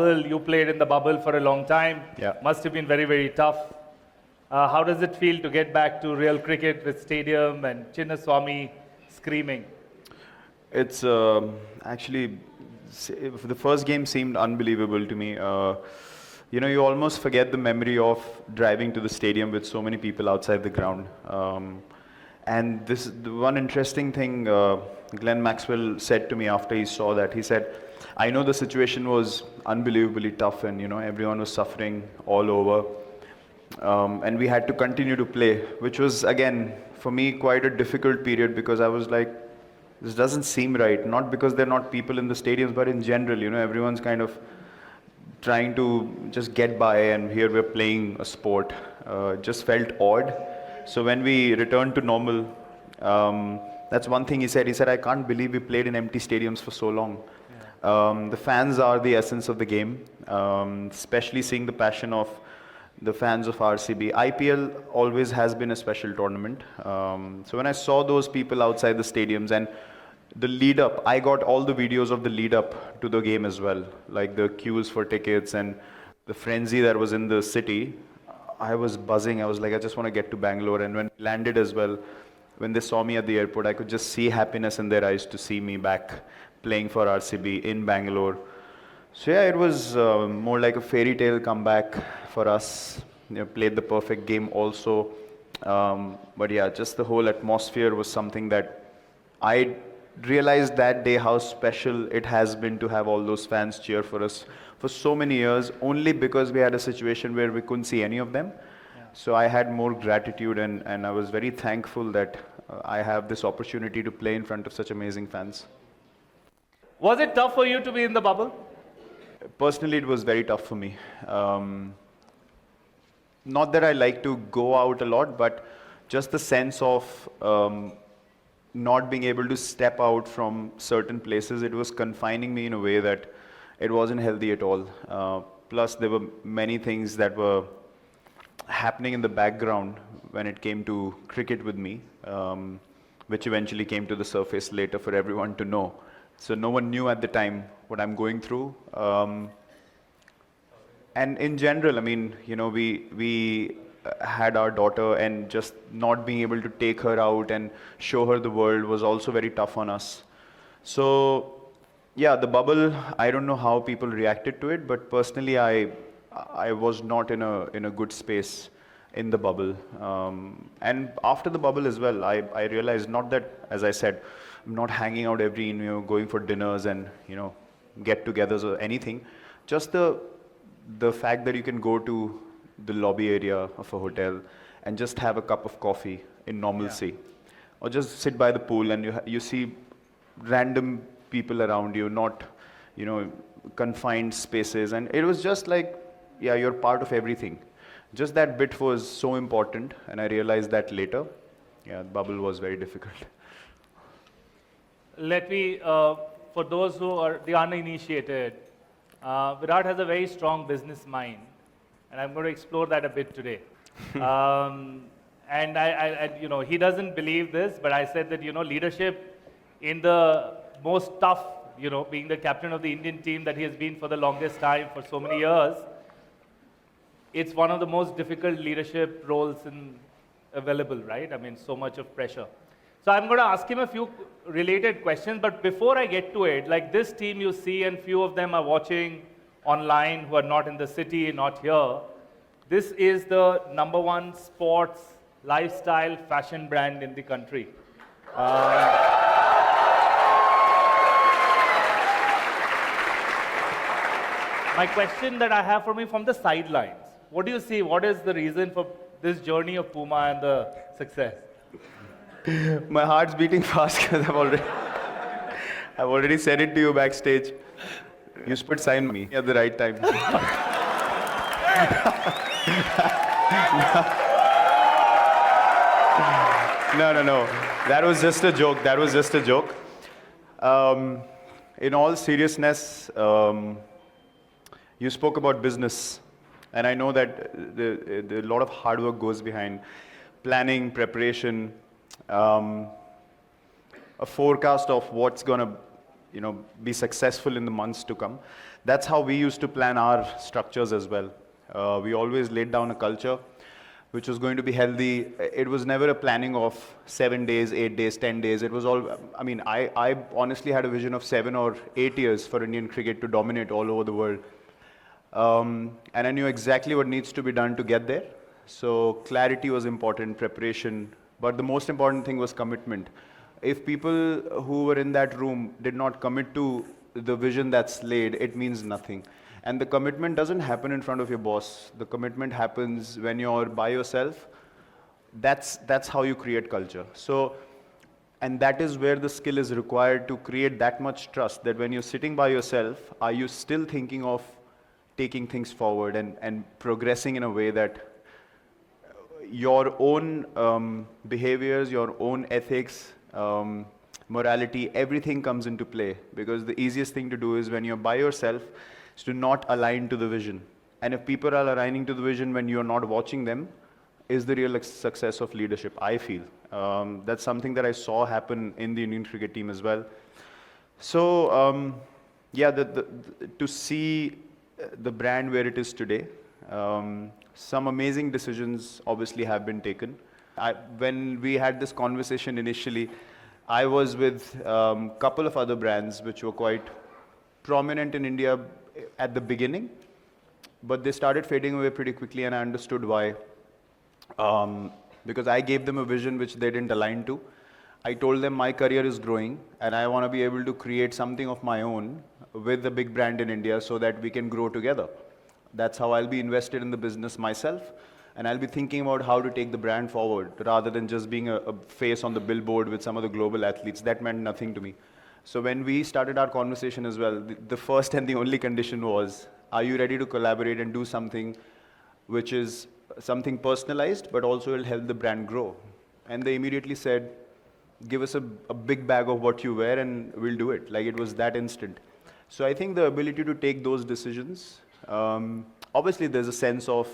You played in the bubble for a long time. Yeah. Must have been very, very tough. How does it feel to get back to real cricket with stadium and Chinnaswamy screaming? It's actually, the first game seemed unbelievable to me. You almost forget the memory of driving to the stadium with so many people outside the ground. And the one interesting thing Glenn Maxwell said to me after he saw that, he said, I know the situation was unbelievably tough and, everyone was suffering all over. And we had to continue to play, which was, again, for me, quite a difficult period because I was like, this doesn't seem right. Not because there are not people in the stadiums, but in general, everyone's kind of trying to just get by, and here we're playing a sport. It just felt odd. So when we returned to normal, that's one thing he said. He said, I can't believe we played in empty stadiums for so long. The fans are the essence of the game, especially seeing the passion of the fans of RCB. IPL always has been a special tournament. So when I saw those people outside the stadiums and the lead up, I got all the videos of the lead up to the game as well, like the queues for tickets and the frenzy that was in the city. I was buzzing. I was like, I just want to get to Bangalore. And when we landed as well, when they saw me at the airport, I could just see happiness in their eyes to see me back playing for RCB in Bangalore. So yeah, it was more like a fairy tale comeback for us. Played the perfect game also. But yeah, just the whole atmosphere was something that I realized that day how special it has been to have all those fans cheer for us for so many years, only because we had a situation where we couldn't see any of them. Yeah. So I had more gratitude and I was very thankful that I have this opportunity to play in front of such amazing fans. Was it tough for you to be in the bubble? Personally, it was very tough for me. Not that I like to go out a lot, but just the sense of not being able to step out from certain places, it was confining me in a way that it wasn't healthy at all. Plus, there were many things that were happening in the background when it came to cricket with me, which eventually came to the surface later for everyone to know. So no one knew at the time what I'm going through. And in general, I mean, we had our daughter, and just not being able to take her out and show her the world was also very tough on us. So yeah, the bubble, I don't know how people reacted to it, but personally, I was not in a good space in the bubble. And after the bubble as well, I realized, not that, as I said, I'm not hanging out every, going for dinners and, get-togethers or anything. Just the fact that you can go to the lobby area of a hotel and just have a cup of coffee in normalcy, or just sit by the pool and you see random people around you, not, confined spaces. And it was just like, yeah, you're part of everything. Just that bit was so important, and I realized that later. Yeah, the bubble was very difficult. Let me, for those who are the uninitiated, Virat has a very strong business mind, and I'm going to explore that a bit today. And he doesn't believe this, but I said that, leadership in the most tough, being the captain of the Indian team that he has been for the longest time, for so many years, it's one of the most difficult leadership roles available, right? I mean, so much of pressure. So I'm going to ask him a few related questions, but before I get to it, like this team you see, and few of them are watching online who are not in the city, not here, this is the #1 sports, lifestyle, fashion brand in the country. My question that I have for me from the sidelines, what do you see? What is the reason for this journey of Puma and the success? My heart's beating fast because I've already said it to you backstage. You should sign me at the right time. No. That was just a joke. In all seriousness, you spoke about business, and I know that a lot of hard work goes behind planning, preparation, a forecast of what's going to be successful in the months to come. that's how we used to plan our structures as well. We always laid down a culture which was going to be healthy. It was never a planning of 7 days, 8 days, 10 days. It was all, I mean, I honestly had a vision of 7 or 8 years for Indian cricket to dominate all over the world. And I knew exactly what needs to be done to get there. So clarity was important, preparation, but the most important thing was commitment. If people who were in that room did not commit to the vision that's laid, it means nothing. And the commitment doesn't happen in front of your boss. The commitment happens when you're by yourself. That's how you create culture. So, and that is where the skill is required to create that much trust that when you're sitting by yourself, are you still thinking of taking things forward and progressing in a way that your own behaviors, your own ethics, morality, everything comes into play. Because the easiest thing to do is when you're by yourself, is to not align to the vision. And if people are aligning to the vision when you're not watching them, is the real success of leadership, I feel. That's something that I saw happen in the Indian cricket team as well. So, yeah, to see the brand where it is today, some amazing decisions obviously have been taken. When we had this conversation initially, I was with a couple of other brands which were quite prominent in India at the beginning, but they started fading away pretty quickly, and I understood why. Because I gave them a vision which they didn't align to. I told them my career is growing and I want to be able to create something of my own with a big brand in India so that we can grow together. That's how I'll be invested in the business myself, and I'll be thinking about how to take the brand forward rather than just being a face on the billboard with some of the global athletes. That meant nothing to me. So when we started our conversation as well, the first and the only condition was, are you ready to collaborate and do something which is something personalized, but also will help the brand grow? And they immediately said, give us a big bag of what you wear and we'll do it. Like, it was that instant. So I think the ability to take those decisions, obviously there's a sense of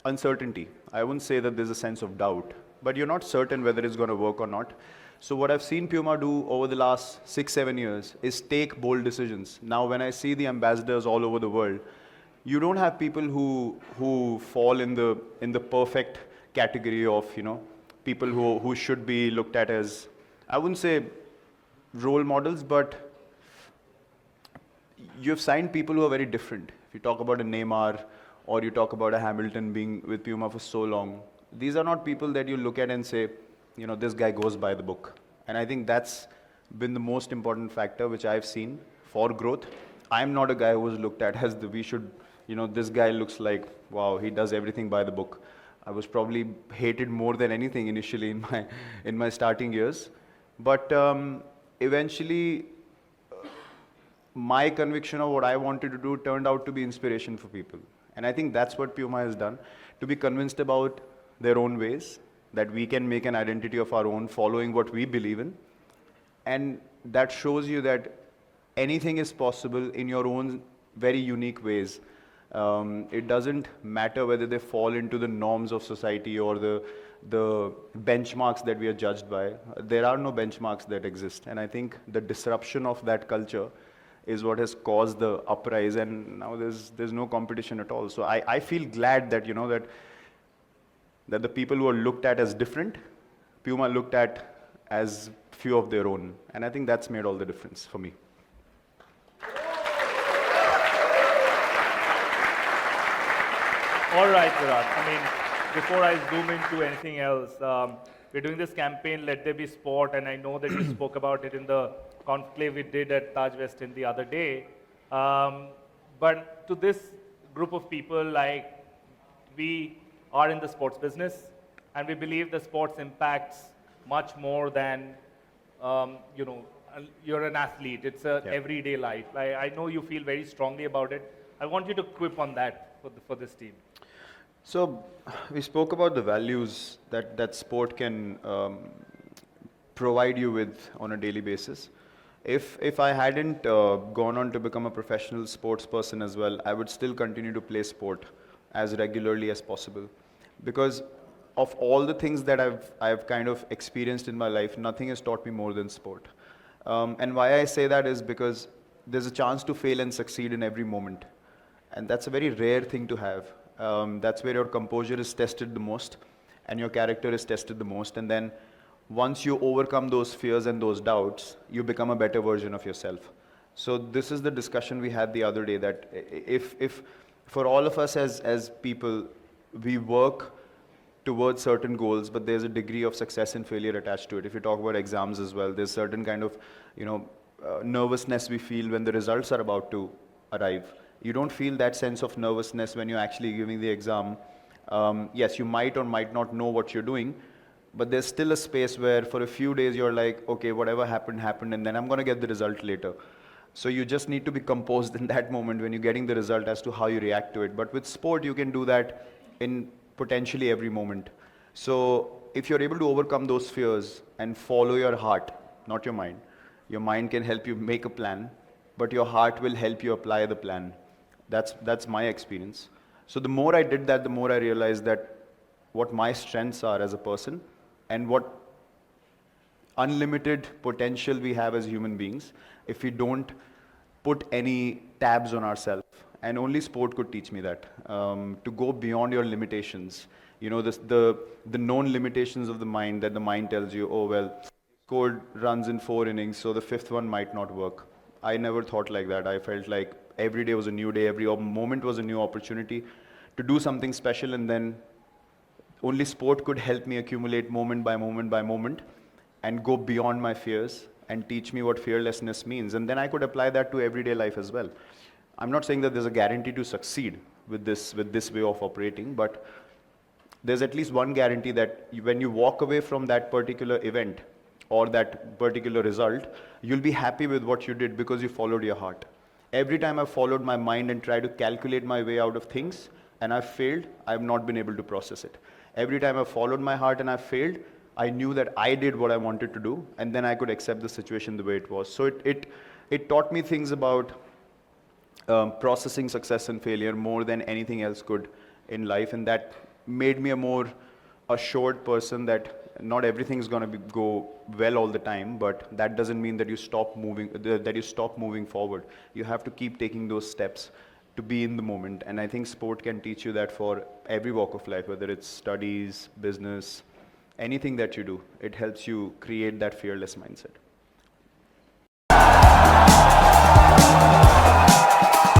uncertainty. I wouldn't say that there's a sense of doubt, but you're not certain whether it's going to work or not. So what I've seen Puma do over the last 6-7 years is take bold decisions. Now when I see the ambassadors all over the world, you don't have people who fall in the perfect category of, you know, people who should be looked at as, I wouldn't say role models, but you've signed people who are very different. If you talk about a Neymar or you talk about a Hamilton being with Puma for so long, these are not people that you look at and say, you know, this guy goes by the book. And I think that's been the most important factor which I've seen for growth. I'm not a guy who was looked at as we should, you know, this guy looks like, wow, he does everything by the book. I was probably hated more than anything initially in my starting years. But eventually, my conviction of what I wanted to do turned out to be inspiration for people. And I think that's what Puma has done, to be convinced about their own ways, that we can make an identity of our own following what we believe in. And that shows you that anything is possible in your own very unique ways. It doesn't matter whether they fall into the norms of society or the benchmarks that we are judged by. There are no benchmarks that exist. And I think the disruption of that culture is what has caused the uprise, and now there's no competition at all. So I feel glad that, you know, that the people who are looked at as different, Puma looked at as few of their own. And I think that's made all the difference for me. All right, Virat. I mean, before I zoom into anything else, we're doing this campaign, Let There Be Sport, and I know that you spoke about it in the conclave we did at Taj West End the other day. But to this group of people, like, we are in the sports business, and we believe the sports impacts much more than, you know, you're an athlete. It's an everyday life. I know you feel very strongly about it. I want you to quip on that for this team. So we spoke about the values that sport can provide you with on a daily basis. If I hadn't gone on to become a professional sports person as well, I would still continue to play sport as regularly as possible. Because of all the things that I've kind of experienced in my life, nothing has taught me more than sport. And why I say that is because there's a chance to fail and succeed in every moment. And that's a very rare thing to have. That's where your composure is tested the most and your character is tested the most. And then once you overcome those fears and those doubts, you become a better version of yourself. So this is the discussion we had the other day, that if for all of us as people, we work towards certain goals, but there's a degree of success and failure attached to it. If you talk about exams as well, there's certain kind of, nervousness we feel when the results are about to arrive. You don't feel that sense of nervousness when you're actually giving the exam. Yes, you might or might not know what you're doing, but there's still a space where for a few days you're like, okay, whatever happened, happened, and then I'm going to get the result later. So you just need to be composed in that moment when you're getting the result as to how you react to it. But with sport, you can do that in potentially every moment. So if you're able to overcome those fears and follow your heart, not your mind can help you make a plan, but your heart will help you apply the plan. That's my experience. So the more I did that, the more I realized that what my strengths are as a person and what unlimited potential we have as human beings if we don't put any tabs on ourselves. And only sport could teach me that, to go beyond your limitations. The known limitations of the mind, that the mind tells you, oh, well, scored runs in 4 innings, so the fifth one might not work. I never thought like that. I felt like every day was a new day, every moment was a new opportunity to do something special, and then only sport could help me accumulate moment by moment by moment and go beyond my fears and teach me what fearlessness means. And then I could apply that to everyday life as well. I'm not saying that there's a guarantee to succeed with this way of operating, but there's at least one guarantee that when you walk away from that particular event or that particular result, you'll be happy with what you did because you followed your heart. Every time I've followed my mind and tried to calculate my way out of things and I've failed, I've not been able to process it. Every time I've followed my heart and I've failed, I knew that I did what I wanted to do, and then I could accept the situation the way it was. So it taught me things about processing success and failure more than anything else could in life, and that made me a more assured person that not everything is going to go well all the time, but that doesn't mean that you stop moving forward. You have to keep taking those steps to be in the moment, and I think sport can teach you that for every walk of life, whether it's studies, business, anything that you do. It helps you create that fearless mindset.